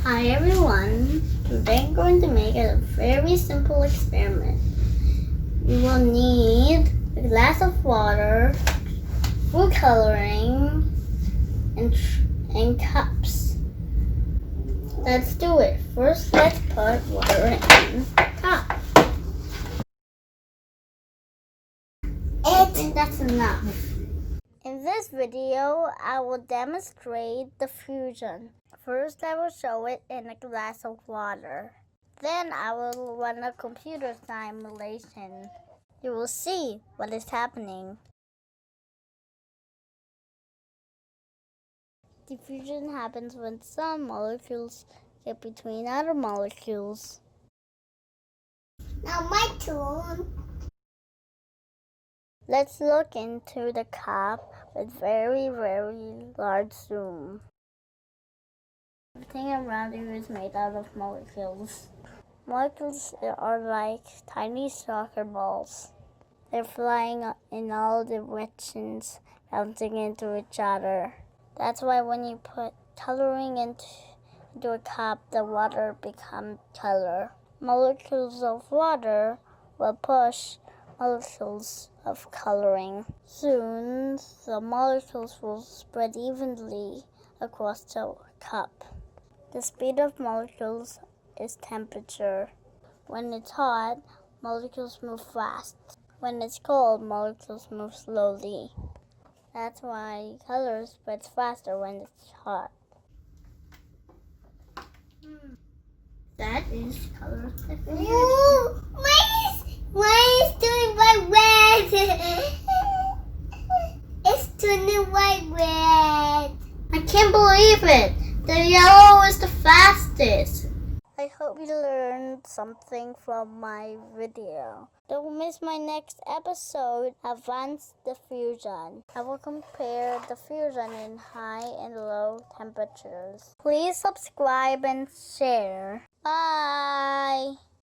Hi everyone, today I'm going to make a very simple experiment. You will need a glass of water, food coloring, and cups. Let's do it. First, let's put water in the cup. I think that's enough. In this video, I will demonstrate diffusion. First, I will show it in a glass of water. Then I will run a computer simulation. You will see what is happening. Diffusion happens when some molecules get between other molecules. Now my turn. Let's look into the cup with very large zoom. Everything around you is made out of molecules. Molecules are like tiny soccer balls. They're flying in all directions, bouncing into each other. That's why when you put coloring into a cup, the water becomes color. Molecules of water will push molecules of coloring. Soon, the molecules will spread evenly across the cup. The speed of molecules is temperature. When it's hot, molecules move fast. When it's cold, molecules move slowly. That's why color spreads faster when it's hot. That is color diffusion. Why is turning white red? It's turning white red. I can't believe it. The yellow is the fastest. I hope you learned something from my video. Don't miss my next episode, Advanced Diffusion. I will compare diffusion in high and low temperatures. Please subscribe and share. Bye!